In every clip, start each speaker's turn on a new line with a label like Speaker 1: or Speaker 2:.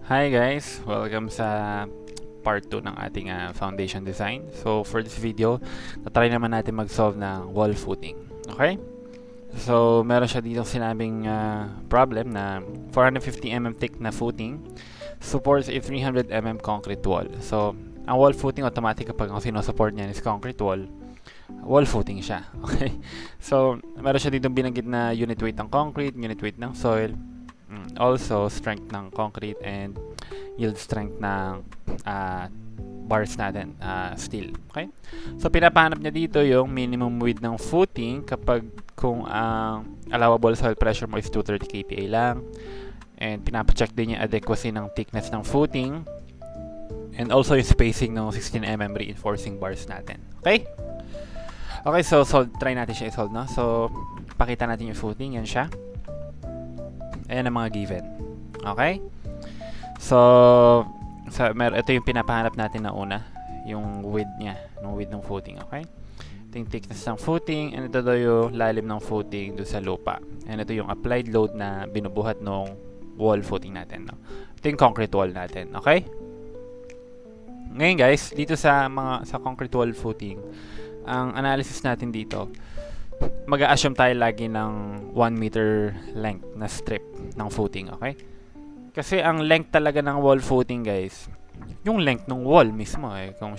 Speaker 1: Hi guys! Welcome sa part 2 ng ating foundation design. So for this video, natry naman natin mag-solve ng wall footing. Okay? So meron siya dito sinabing problem na 450 mm thick na footing supports a 300 mm concrete wall. So ang wall footing automatic kapag ang sinusupport niyan is concrete wall footing siya. Okay? So meron siya dito binanggit na unit weight ng concrete, unit weight ng soil, also strength ng concrete and yield strength ng bars natin, steel. Okay? So pinapahanap niya dito yung minimum width ng footing kapag kung ang allowable soil pressure mo is 230 kPa lang, and pinapacheck din yung adequacy ng thickness ng footing and also yung spacing ng 16 mm reinforcing bars natin. Okay? Okay, so try natin siya i-solve, no? So pakita natin yung footing, yan siya. Ayan ang mga given. Okay? So, ito yung pinapahanap natin na una. Yung width niya. Yung width ng footing. Okay? Ito yung thickness ng footing. And ito daw yung lalim ng footing doon sa lupa. And ito yung applied load na binubuhat ng wall footing natin. No? Ito yung concrete wall natin. Okay? Ngayon guys, dito sa concrete wall footing, ang analysis natin dito, mag-a-assume tayo lagi ng 1 meter length na strip ng footing, okay? Kasi ang length talaga ng wall footing, guys, yung length ng wall mismo, eh. Kung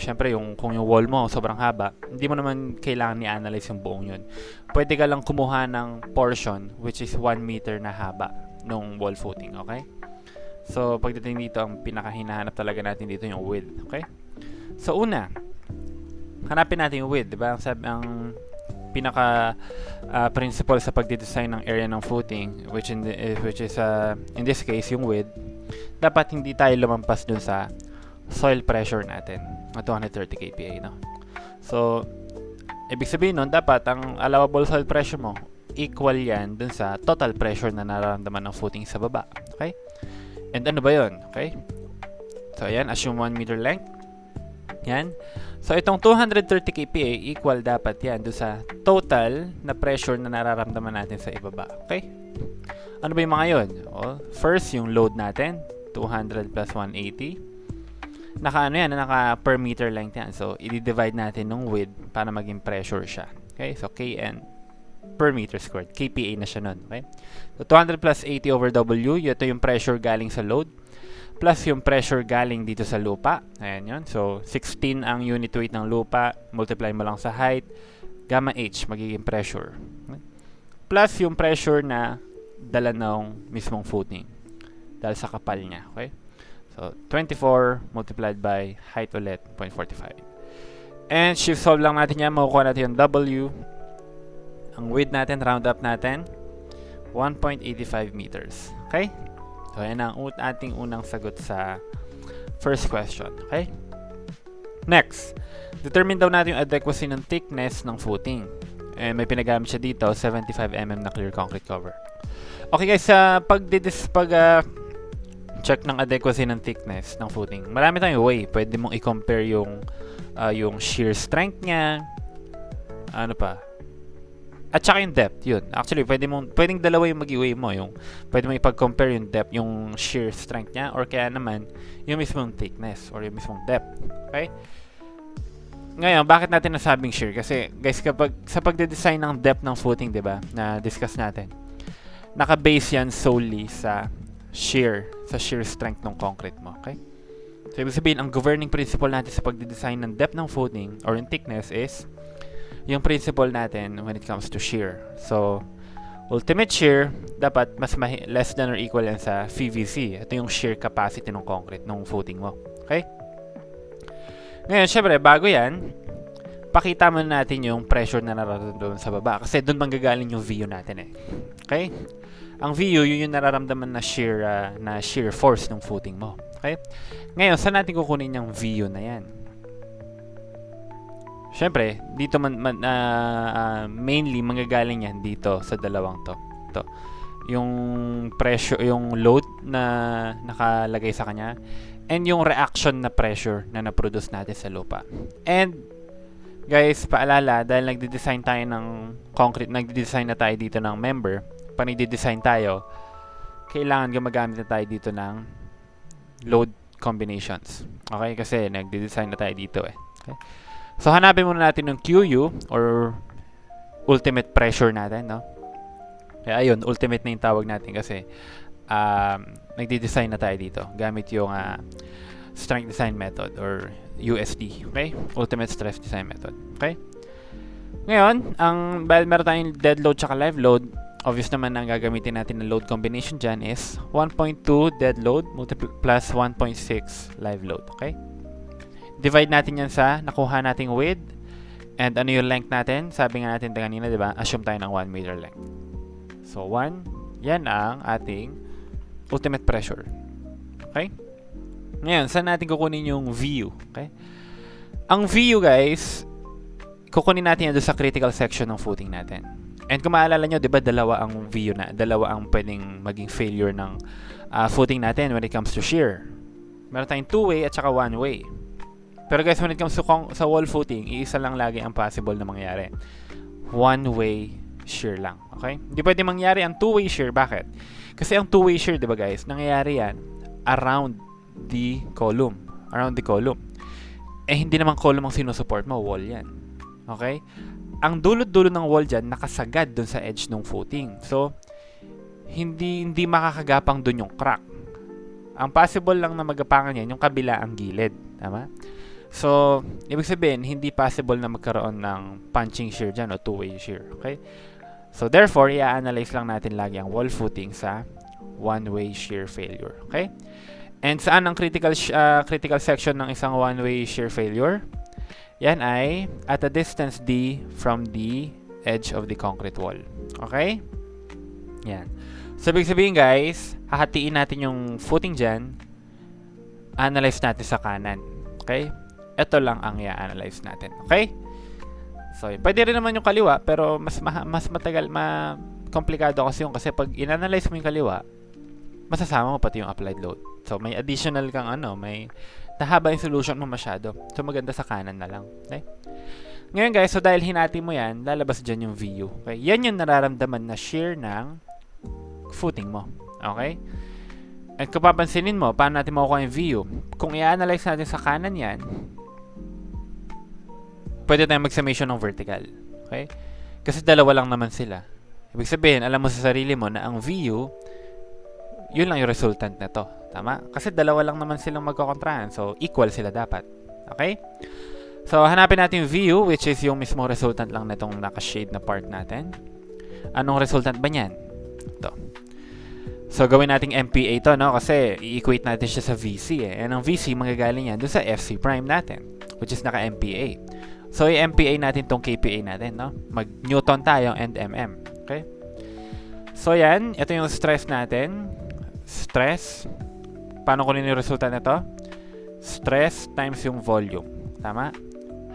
Speaker 1: yung wall mo sobrang haba, hindi mo naman kailangan i-analyze yung buong yun. Pwede ka lang kumuha ng portion which is 1 meter na haba ng wall footing, okay? So, pagdating dito, ang pinakahinahanap talaga natin dito yung width, okay? So, una, hanapin natin yung width, diba? Ang pinaka principle sa pagde-design ng area ng footing, which is in this case yung width, dapat hindi tayo lumampas dun sa soil pressure natin na 230 kPa, no? So ibig sabihin nun, dapat ang allowable soil pressure mo equal yan dun sa total pressure na nararamdaman ng footing sa baba. Okay? And ano ba yun? Okay? So ayan, assume 1 meter length. Yan. So, itong 230 kPa equal dapat yan do sa total na pressure na nararamdaman natin sa ibaba. Okay? Ano ba yung mga yun? First, yung load natin, 200 plus 180. Naka per meter length yan. So, i-divide natin ng width para maging pressure siya. Okay? So, Kn per meter squared. kPa na siya nun. Okay? So, 200 plus 80 over W, ito yung pressure galing sa load, plus yung pressure galing dito sa lupa. Ayan yun. So, 16 ang unit weight ng lupa. Multiply mo lang sa height. Gamma H, magiging pressure. Plus yung pressure na dala ng mismong footing. Dahil sa kapal niya. Okay? So, 24 multiplied by height ulit, 0.45. And shift solve lang natin yan. Makukuha natin yung W. Ang width natin, round up natin, 1.85 meters. Okay? So, yan ang ating unang sagot sa first question. Okay? Next, determine daw natin yung adequacy ng thickness ng footing. And may pinagamit siya dito, 75 mm na clear concrete cover. Okay guys, check ng adequacy ng thickness ng footing, marami tayong way. Pwede mong i-compare yung shear strength niya. Ano pa? At saka yung depth, yun. Actually, pwedeng dalawa yung mag-i-weigh mo. Pwede mo ipag-compare yung depth, yung shear strength niya, or kaya naman, yung mismong thickness, or yung mismong depth. Okay? Ngayon, bakit natin nasabing shear? Kasi, guys, sa pagde-design ng depth ng footing, diba, na discuss natin, naka-base yan solely sa shear strength ng concrete mo. Okay? So, ibig sabihin, ang governing principle natin sa pagde-design ng depth ng footing, or yung thickness, is yung principle natin when it comes to shear. So, ultimate shear, dapat mas less than or equal yan sa VVC. Ito yung shear capacity ng concrete, ng footing mo. Okay? Ngayon, syempre, bago yan, pakita muna natin yung pressure na nararamdaman sa baba. Kasi doon manggagaling yung VU natin eh. Okay? Ang VU, yun yung nararamdaman na shear force ng footing mo. Okay? Ngayon, saan natin kukunin yung VU na yan? Siyempre, dito mainly manggagaling yan dito sa dalawang to. Yung pressure, yung load na nakalagay sa kanya, and yung reaction na pressure na na-produce natin sa lupa. And guys, paalala, dahil nagde-design tayo ng concrete, nagde-design na tayo dito ng member, pag nagde-design tayo, kailangan gumagamit na tayo dito ng load combinations. Okay? Kasi nagde-design na tayo dito eh. Okay? So, hanapin muna natin yung QU or ultimate pressure natin, no? Kaya ayun, ultimate na yung tawag natin kasi nagde-design na tayo dito gamit yung strength design method or USD. Okay? Ultimate stress design method. Okay? Ngayon, dahil meron tayong dead load tsaka live load, obvious naman na ang gagamitin natin ng load combination dyan is 1.2 dead load plus 1.6 live load. Okay? Divide natin yan sa nakuha nating width and ano yung length natin. Sabi nga natin kanina, di ba? Assume tayo ng 1 meter length. So, 1, yan ang ating ultimate pressure. Okay? Ngayon, saan natin kukunin yung VU? Okay? Ang VU, guys, kukunin natin yan doon sa critical section ng footing natin. And kung maalala nyo, di ba, dalawa ang VU na, dalawa ang pwedeng maging failure ng footing natin when it comes to shear. Meron tayong two-way at saka one-way. Pero guys, when it comes to sa wall footing, iisa lang lagi ang possible na mangyari. One-way shear lang. Okay? Hindi pwede mangyari ang two-way shear. Bakit? Kasi ang two-way shear, di ba guys, nangyayari yan around the column. Around the column. Eh, hindi naman column ang sinusupport mo. Wall yan. Okay? Ang dulot-dulo ng wall dyan, nakasagad dun sa edge ng footing. So, hindi makakagapang dun yung crack. Ang possible lang na magapangan yan, yung kabila ang gilid. Tama? So, ibig sabihin, hindi possible na magkaroon ng punching shear dyan o two-way shear. Okay? So, therefore, i-analyze lang natin lagi ang wall footing sa one-way shear failure. Okay? And saan ang critical section ng isang one-way shear failure? Yan ay at a distance D from the edge of the concrete wall. Okay? Yan. So, ibig sabihin guys, hahatiin natin yung footing dyan, analyze natin sa kanan. Okay? Ito lang ang i-analyze natin. Okay? So, pwede rin naman yung kaliwa, pero mas matagal, komplikado kasi yung kasi pag in-analyze mo yung kaliwa, masasama mo pati yung applied load. So, may additional kang may tahaba yung solution mo masyado. So, maganda sa kanan na lang. Okay? Ngayon guys, so dahil hinati mo yan, lalabas dyan yung VU. Okay? Yan yung nararamdaman na shear ng footing mo. Okay? At kung papansinin mo, paano natin makukuha yung VU? Kung i-analyze natin sa kanan yan, pwede tayong mag-summation ng vertical. Okay? Kasi dalawa lang naman sila. Ibig sabihin, alam mo sa sarili mo na ang VU, yun lang yung resultant na to. Tama? Kasi dalawa lang naman silang magkakontrahan. So, equal sila dapat. Okay? So, hanapin natin yung VU, which is yung mismo resultant lang na itong naka-shade na part natin. Anong resultant ba niyan? Ito. So, gawin nating MPA to, no? Kasi, i-equate natin siya sa VC, eh. And ang VC, magagaling yan doon sa FC prime natin, which is naka-MPA. So, i-MPA natin tong KPA natin, no? Mag-Newton tayo and mm. Okay? So, yan. Ito yung stress natin. Stress. Paano kunin yung resulta nito? Stress times yung volume. Tama?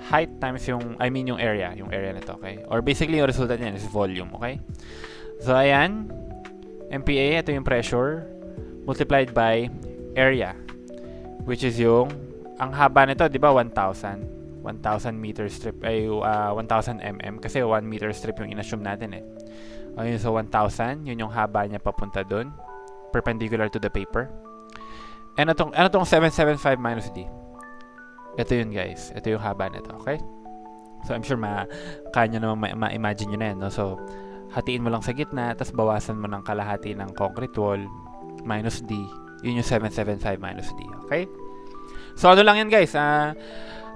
Speaker 1: Height times yung area. Yung area nito, okay? Or basically, yung resulta niyan is volume, okay? So, ayan. MPA, ito yung pressure multiplied by area, which is yung ang haba nito, di ba? 1,000 meter strip ay 1,000 mm kasi 1 meter strip yung inassume natin eh. Ayun, so 1,000, yun yung haba niya papunta dun, perpendicular to the paper. Ano tong 775 minus D? Ito yun guys, ito yung haba nito, okay? So I'm sure kanya naman ma-imagine nyo na yan, no? So hatiin mo lang sa gitna, tapos bawasan mo ng kalahati ng concrete wall minus D, yun yung 775 minus D, okay? So ano lang yan guys,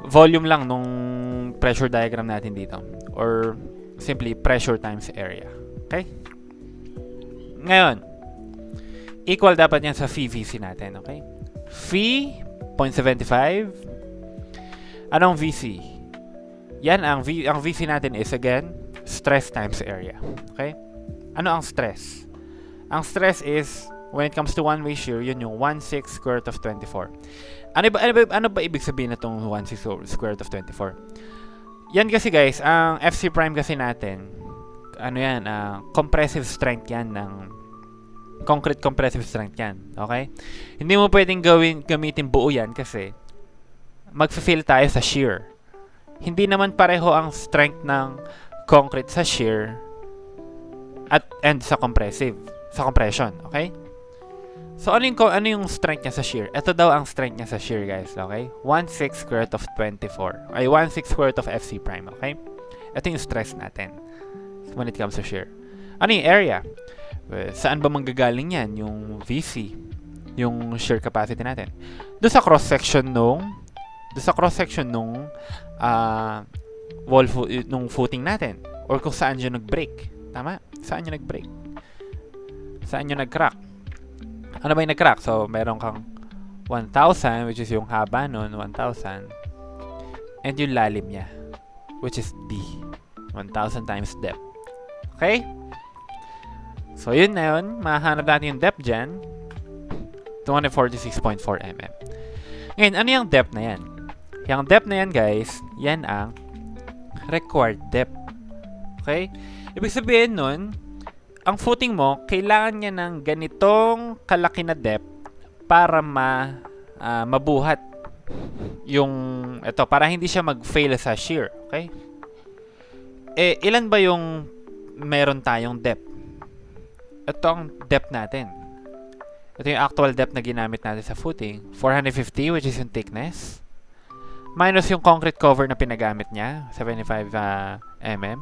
Speaker 1: volume lang nung pressure diagram natin dito, or simply pressure times area, okay? Ngayon, equal dapat yan sa phi VC natin, okay? Phi 0.75. Anong VC? Yan ang VC natin is again stress times area, okay? Ano ang stress? Ang stress is when it comes to one-way shear, yun yung 1/6 square root of 24. Ano ba ibig sabihin na itong 1/6 square root of 24? Yan kasi guys, ang FC prime kasi natin, ano yan, compressive strength yan ng concrete compressive strength yan. Okay? Hindi mo pwedeng gamitin buo yan kasi mag-fail tayo sa shear. Hindi naman pareho ang strength ng concrete sa shear and sa compression. Okay? So, ano yung strength niya sa shear? Ito daw ang strength niya sa shear, guys. Okay? 1/6 square root of 24. Ay, 1/6 square root of FC prime. Okay? Ito yung stress natin when it comes to shear. Ano yung area? Well, saan ba manggagaling yan? Yung VC. Yung shear capacity natin. Doon sa cross-section nung nung footing natin. Or kung saan yun nag-break. Tama? Saan yun nag-break? Saan yun nag-crack? Ano ba yung nag-crack? So, meron kang 1,000, which is yung haba nun, 1,000. And yung lalim niya, which is D. 1,000 times depth. Okay? So, yun na yun. Mahanap natin yung depth dyan. 246.4 mm. Ngayon, ano yung depth na yan? Yung depth na yan, guys, yan ang required depth. Okay? Ibig sabihin nun, ang footing mo, kailangan niya ng ganitong kalaki na depth para mabuhat yung ito, para hindi siya mag-fail sa shear. Okay? Eh, ilan ba yung meron tayong depth? Ito ang depth natin. Ito yung actual depth na ginamit natin sa footing. 450, which is yung thickness. Minus yung concrete cover na pinagamit niya, 75 mm.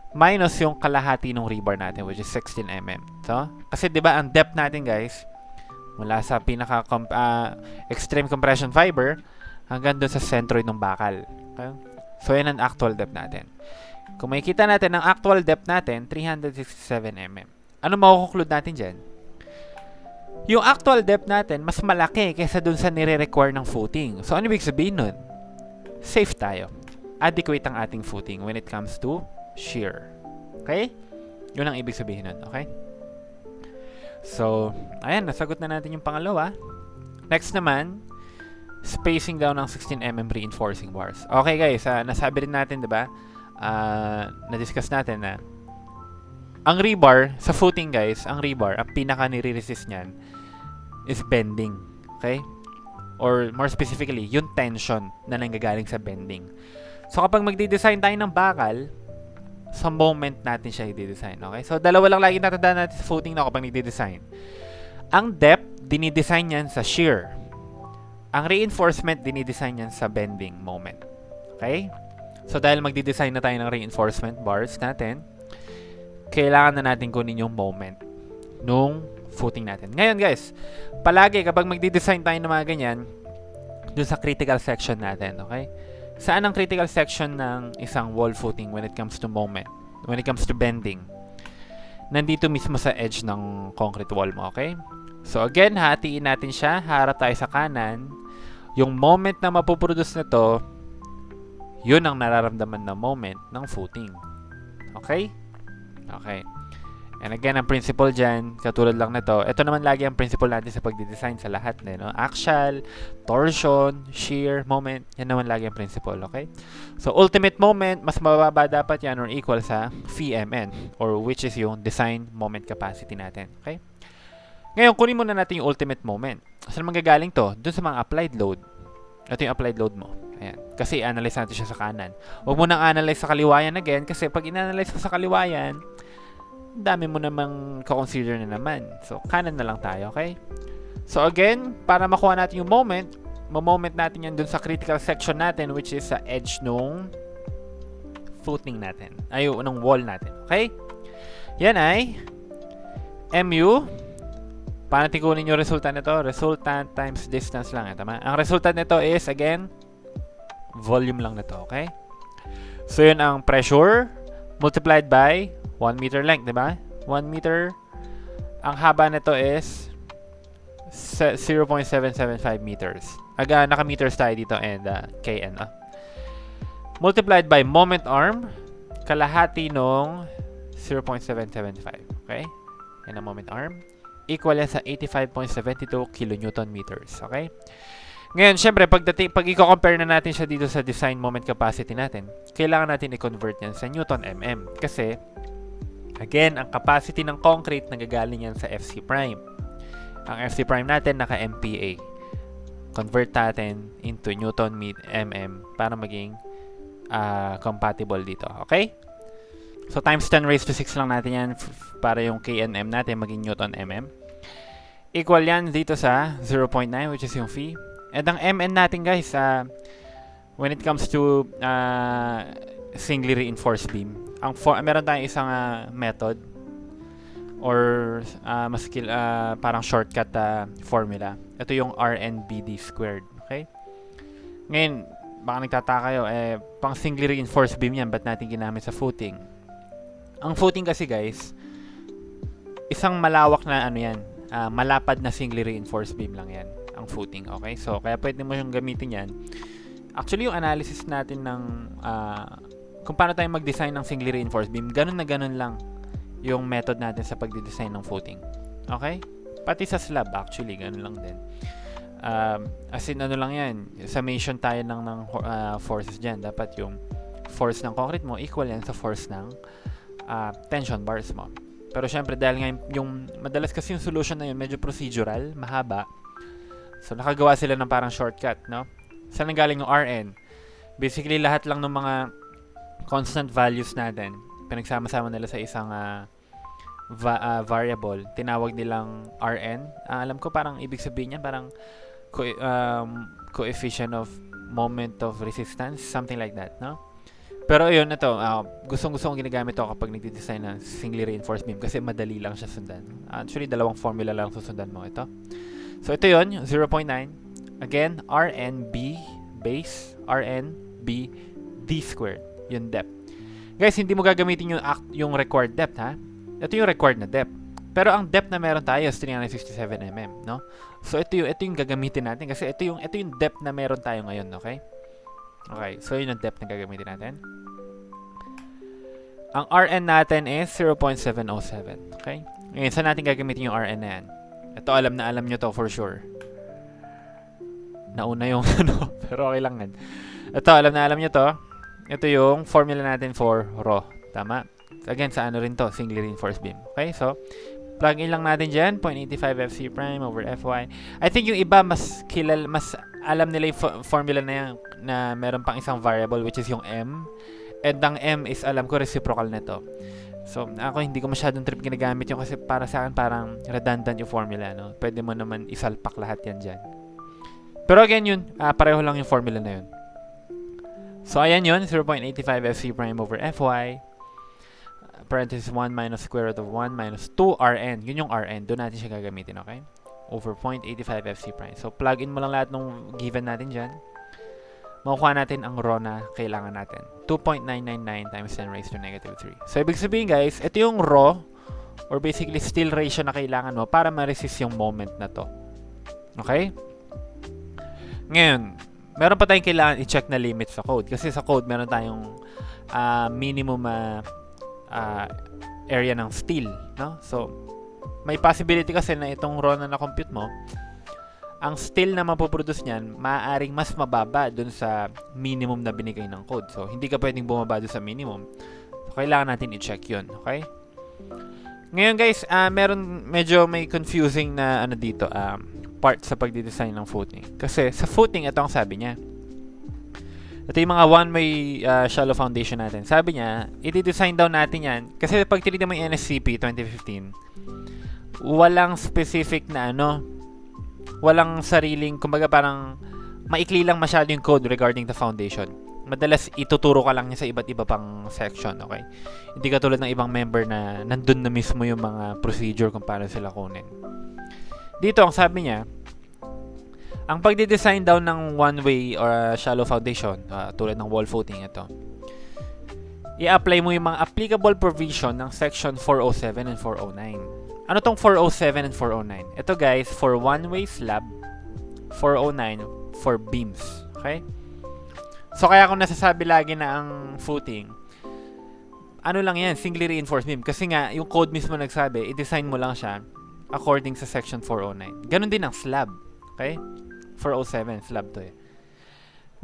Speaker 1: Minus yung kalahati ng rebar natin, which is 16 mm. So, kasi 'di ba ang depth natin, guys, mula sa pinaka extreme compression fiber hanggang doon sa centroid ng bakal. Okay? So, yan ang actual depth natin. Kung makikita natin ang actual depth natin, 367 mm. Ano makukonclude natin diyan? Yung actual depth natin mas malaki kaysa doon sa nire-require ng footing. So, ano ibig sabihin nun? Safe tayo. Adequate ang ating footing when it comes to shear. Okay? Yun ang ibig sabihin nun. Okay? So, ayan, nasagot na natin yung pangalawa. Next naman, spacing daw ng 16 mm reinforcing bars. Okay, guys, nasabi rin natin, diba? Na-discuss natin na ang rebar, sa footing, guys, ang rebar, ang pinaka nire-resist niyan is bending. Okay? Or more specifically, yung tension na nanggagaling sa bending. So, kapag magdi-design tayo ng bakal, sa moment natin siya i-design. Okay? So, dalawa lang lagi natandaan natin sa footing na kapag nagdi-design. Ang depth, dinidesign yan sa shear. Ang reinforcement, dinidesign yan sa bending moment. Okay? So, dahil magdi-design na tayo ng reinforcement bars natin, kailangan na natin kunin yung moment nung footing natin. Ngayon, guys, palagi kapag magdi-design tayo ng mga ganyan, dun sa critical section natin. Okay? Saan ang critical section ng isang wall footing when it comes to moment? When it comes to bending? Nandito mismo sa edge ng concrete wall mo, okay? So again, hatiin natin siya. Harap tayo sa kanan. Yung moment na mapuproduce nito, yun ang nararamdaman na moment ng footing. Okay? Okay. And again, ang principle dyan, katulad lang nito, ito naman lagi ang principle natin sa pagdidesign sa lahat. No? Axial, torsion, shear, moment, yan naman lagi ang principle. Okay? So, ultimate moment, mas mababa dapat yan or equal sa VMN, or which is yung design moment capacity natin. Okay? Ngayon, kunin muna natin yung ultimate moment. Saan manggagaling to? Doon sa mga applied load. Ito yung applied load mo. Ayan. Kasi analyze natin siya sa kanan. Huwag mo nang analyze sa kaliwayan again, kasi pag in-analyze mo sa kaliwayan, dami mo namang kakonsider na naman. So, kanan na lang tayo, okay? So, again, para makuha natin yung moment, ma-moment natin yan dun sa critical section natin, which is sa edge nung footing natin. Ay, nung wall natin, okay? Yan ay MU. Paano natin kunin yung resulta nito? Resultant times distance lang. Tama? Ang resultant nito is, again, volume lang nito, okay? So, yun ang pressure multiplied by 1 meter length, di ba? 1 meter. Ang haba nito is 0.775 meters. Naka-meters tayo dito and kn. Multiplied by moment arm, kalahati nung 0.775. Okay? Yan ang moment arm. Equal yan sa 85.72 kilonewton meters. Okay? Ngayon, syempre, pag i-compare na natin siya dito sa design moment capacity natin, kailangan natin i-convert yan sa Newton mm. Kasi, again, ang capacity ng concrete nagagaling yan sa FC prime. Ang FC prime natin naka MPa. Convert natin into Newton mm para maging compatible dito. Okay? So, times 10 raised to 6 lang natin yan para yung KNM natin maging Newton mm. Equal yan dito sa 0.9 which is yung fee. And ang MN natin guys, when it comes to singly reinforced beam, meron tayong isang method or parang shortcut formula. Ito yung RNBD squared. Okay? Ngayon, baka nagtataka kayo, pang singly reinforced beam yan, ba't natin ginamit sa footing? Ang footing kasi guys, isang malawak na malapad na singly reinforced beam lang yan, ang footing. Okay? So, kaya pwede mo yung gamitin yan. Actually, yung analysis natin ng kung paano tayo mag-design ng singly reinforced beam, ganun na ganun lang yung method natin sa pagde-design ng footing. Okay? Pati sa slab, actually, ganun lang din. As in, lang yan, summation tayo ng forces dyan. Dapat yung force ng concrete mo equal yan sa force ng tension bars mo. Pero syempre, dahil nga yung madalas kasi yung solution na yun, medyo procedural, mahaba. So, nakagawa sila ng parang shortcut, no? Saan nanggaling yung RN? Basically, lahat lang ng mga constant values natin, pinagsama-sama nila sa isang variable, tinawag nilang RN. Alam ko parang ibig sabihin niya parang coefficient of moment of resistance, something like that, no? Pero yun, ito, gustong-gusto kong ginagamit ito kapag nagde-design ng singly reinforced beam kasi madali lang siya sundan. Actually, dalawang formula lang susundan mo ito. So, ito yun, 0.9. Again, RNB base, RNB D squared, yung depth. Guys, hindi mo gagamitin yung required depth, ha? Ito yung required na depth. Pero ang depth na meron tayo is 367 mm, no? So, ito yung gagamitin natin kasi ito yung depth na meron tayo ngayon, okay? Okay, so yun yung depth na gagamitin natin. Ang RN natin is 0.707. Okay? Ngayon, saan natin gagamitin yung RN na yan? Ito, alam nyo to for sure. Nauna yung pero okay lang yan. Ito, alam nyo to. Ito yung formula natin for raw. Tama? Again, sa rin to? Singly reinforced beam. Okay, so, plug in lang natin dyan. 0.85 FC prime over Fy. I think yung iba, mas alam nila yung formula na yan, na meron pang isang variable which is yung M. And ang M is, alam ko, reciprocal na to. So, ako hindi ko masyadong trip ginagamit yun kasi para sa akin parang redundant yung formula, no? Pwede mo naman isalpak lahat yan dyan. Pero again yun, pareho lang yung formula na yun. So, ayan yun, 0.85 FC prime over Fy. Parenthesis 1 minus square root of 1 minus 2 Rn. Yun yung Rn. Doon natin siya gagamitin, okay? Over 0.85 FC prime. So, plug in mo lang lahat ng given natin dyan. Makukuha natin ang raw na kailangan natin. 2.999 times 10 raised to negative 3. So, ibig sabihin guys, ito yung raw or basically steel ratio na kailangan mo para ma-resist yung moment na to. Okay? Ngayon, meron pa tayong kailangan i-check na limit sa code. Kasi sa code, meron tayong minimum area ng steel. No? So, may possibility kasi na itong raw na na-compute mo, ang steel na mapoproduce niyan, maaaring mas mababa dun sa minimum na binigay ng code. So, hindi ka pwedeng bumaba dun sa minimum. So, kailangan natin i-check yun. Okay? Ngayon guys, medyo may confusing na dito, part sa pagdidesign ng footing. Kasi sa footing, ito ang sabi niya. Ito yung mga one-way shallow foundation natin. Sabi niya, i-design daw natin yan. Kasi pag tinignan mo yung NSCP 2015, walang specific na walang sariling, kumbaga parang maikli lang masyado yung code regarding the foundation. Madalas ituturo ka lang niya sa iba't iba pang section, okay? Hindi katulad ng ibang member na nandun na mismo yung mga procedure kung paano sila kunin. Dito, ang sabi niya, ang pagde-design daw ng one-way or shallow foundation, tulad ng wall footing, ito, i-apply mo yung mga applicable provision ng section 407 and 409. Ano tong 407 and 409? Ito guys, for one-way slab, 409 for beams. Okay? So kaya ako nasasabi lagi na ang footing, lang yan, singly reinforced beam. Kasi nga, yung code mismo nagsabi, i-design mo lang siya according sa section 409. Ganon din ang slab. Okay? 407, slab to eh.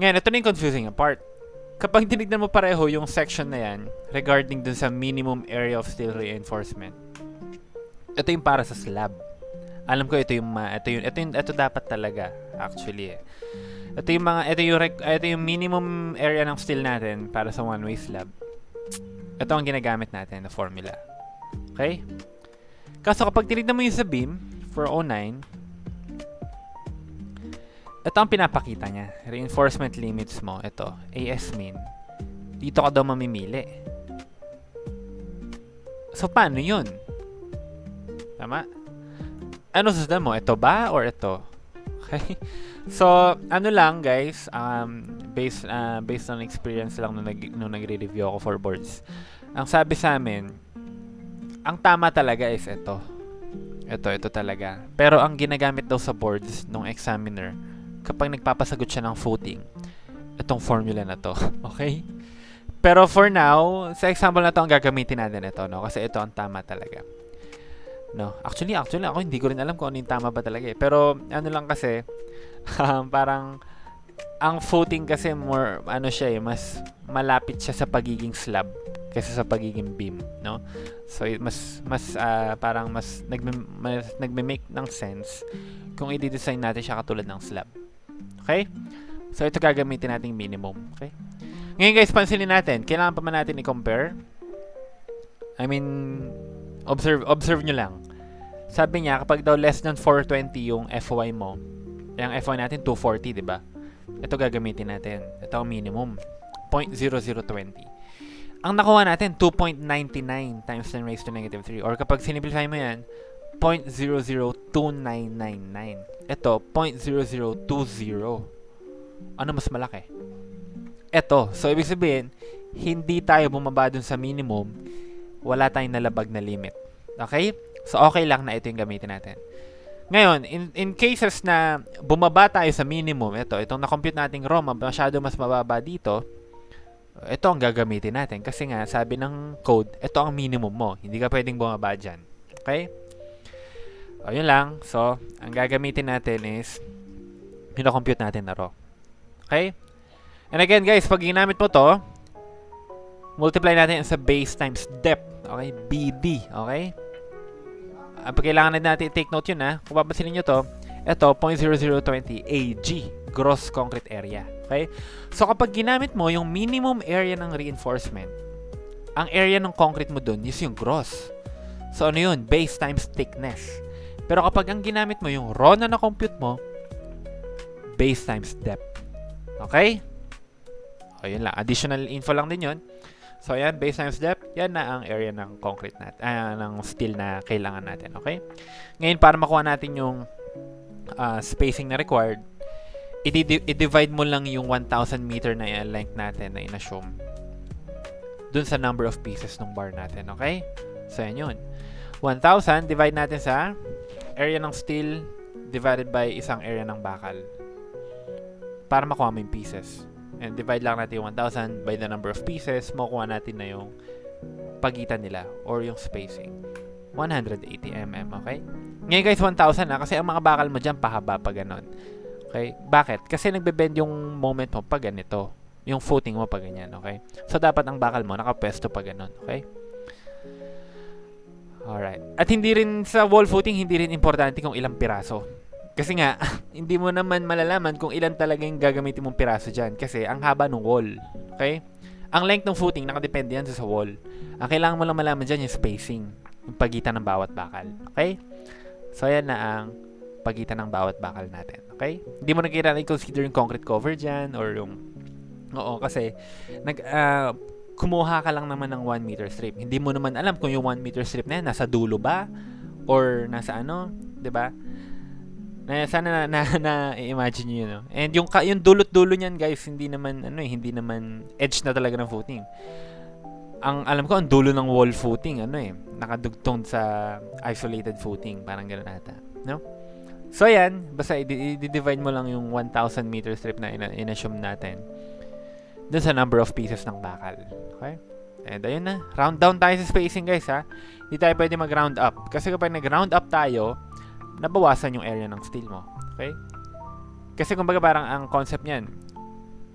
Speaker 1: Ngayon, ito na yung confusing part. Kapag tinignan mo pareho yung section na yan regarding dun sa minimum area of steel reinforcement, ito yung para sa slab. Alam ko ito dapat talaga actually eh. Ito yung minimum area ng steel natin para sa one-way slab. Ito ang ginagamit natin na formula. Okay? Kaso kapag tinignan mo yung sa beam, for 09, ito ang pinapakita niya. Reinforcement limits mo. Ito, AS min. Dito ka daw mamimili. So, paano yun? Tama? Ano susundan mo? Ito ba or ito? Okay? So, ano lang guys, based on experience lang nung nagre-review ako for boards. Ang sabi sa amin, ang tama talaga is ito. Ito talaga. Pero ang ginagamit daw sa boards nung examiner, kapag nagpapasagot siya ng footing, itong formula na to. Okay? Pero for now, sa example na to, ang gagamitin natin ito, no? Kasi ito ang tama talaga. No? Actually, ako hindi ko rin alam kung ano yung tama ba talaga eh. Pero, ano lang kasi, parang, ang footing kasi more, ano siya eh, mas malapit siya sa pagiging slab kaysa sa pagiging beam, no? So, parang mas nagme-make ng sense kung i-design natin siya katulad ng slab. Okay? So, ito gagamitin nating minimum. Okay? Ngayon guys, pansinin natin. Kailangan pa man natin i-compare. I mean, observe nyo lang. Sabi niya, kapag daw less than 420 yung FY mo, yung FY natin 240, di ba? Ito gagamitin natin. Ito ang minimum. 0.0020. Ang nakuha natin, 2.99 times 10 raised to negative 3. Or kapag sinimplify mo yan, 0.002999. Ito, 0.0020. Ano mas malaki? Ito. So, ibig sabihin, hindi tayo bumaba dun sa minimum, wala tayong nalabag na limit. Okay? So, okay lang na ito yung gamitin natin. Ngayon, in cases na bumaba tayo sa minimum, itong na-compute nating ROM, masyado mas mababa dito, ito ang gagamitin natin. Kasi nga, sabi ng code, ito ang minimum mo. Hindi ka pwedeng bumaba dyan. Okay? O, yun lang. So, ang gagamitin natin is pina-compute natin na raw. Okay? And again, guys, pag ginamit mo to, multiply natin sa base times depth. Okay? BD. Okay? Pag kailangan natin i-take note yun, ha? Kung papansinin nyo to, ito, 0.0020 AG. Gross concrete area. Okay? So, kapag ginamit mo yung minimum area ng reinforcement, ang area ng concrete mo dun is yung gross. So, ano yun? Base times thickness. Pero kapag ang ginamit mo yung raw na na-compute mo, base times depth. Okay? O, yun lang. Additional info lang din yun. So, yan, base times depth, yan na ang area ng concrete natin, ng steel na kailangan natin. Okay? Ngayon, para makuha natin yung spacing na required, i-divide mo lang yung 1,000 meter na length natin na in-assume dun sa number of pieces ng bar natin. Okay? So, yan yun. 1,000, divide natin sa area ng steel divided by isang area ng bakal para makuha mo yung pieces. And divide lang natin yung 1,000 by the number of pieces, makuha natin na yung pagitan nila or yung spacing. 180 mm, okay? Ngayon guys, 1,000 na kasi ang mga bakal mo dyan pahaba pa ganon. Okay? Bakit? Kasi nagbe-bend yung moment mo pag ganito. Yung footing mo pag ganyan, okay? So, dapat ang bakal mo nakapwesto pa ganon, okay? Alright. At hindi rin sa wall footing, hindi rin importante kung ilang piraso. Kasi nga, hindi mo naman malalaman kung ilan talaga yung gagamitin mong piraso dyan. Kasi ang haba ng wall. Okay? Ang length ng footing, nakadepende yan sa wall. Ang kailangan mo lang malaman dyan yung spacing. Yung pagitan ng bawat bakal. Okay? So, yan na ang pagitan ng bawat bakal natin. Okay? Hindi mo na kailangan i-consider yung concrete cover dyan or yung... Oo, kasi kumuha ka lang naman ng 1 meter strip. Hindi mo naman alam kung yung 1 meter strip na yan, nasa dulo ba? Or nasa ano? 'Di ba? Sana na-imagine nyo yun. No? And yung dulot-dulo niyan, guys, hindi naman edge na talaga ng footing. Ang alam ko, ang dulo ng wall footing, nakadugtong sa isolated footing. Parang gano'n ata. No? So, yan. Basta i-divide mo lang yung 1,000 meter strip na in-assume natin dun sa number of pieces ng bakal. Okay? And ayun na. Round down tayo sa spacing, guys, ha? Hindi tayo pwede mag-round up. Kasi kapag nag-round up tayo, nabawasan yung area ng steel mo. Okay? Kasi kumbaga parang ang concept niyan,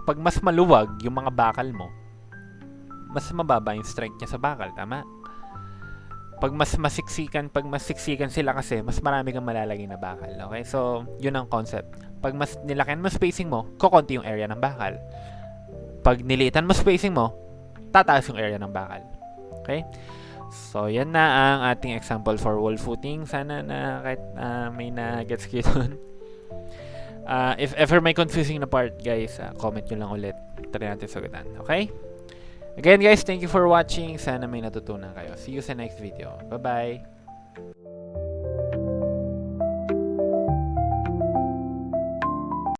Speaker 1: pag mas maluwag yung mga bakal mo, mas mababa yung strength niya sa bakal. Tama? Pag mas siksikan sila kasi, mas marami kang malalagay na bakal. Okay? So, yun ang concept. Pag mas nilakihan mo spacing mo, kukunti yung area ng bakal. Pag niliitan mo spacing mo, tataas yung area ng bakal. Okay? So, yan na ang ating example for wall footing. Sana na kahit may na-gets kayo dun. If ever may confusing na part, guys, comment nyo lang ulit. Try natin sagutan. Okay? Again, guys, thank you for watching. Sana may natutunan kayo. See you sa next video. Bye-bye!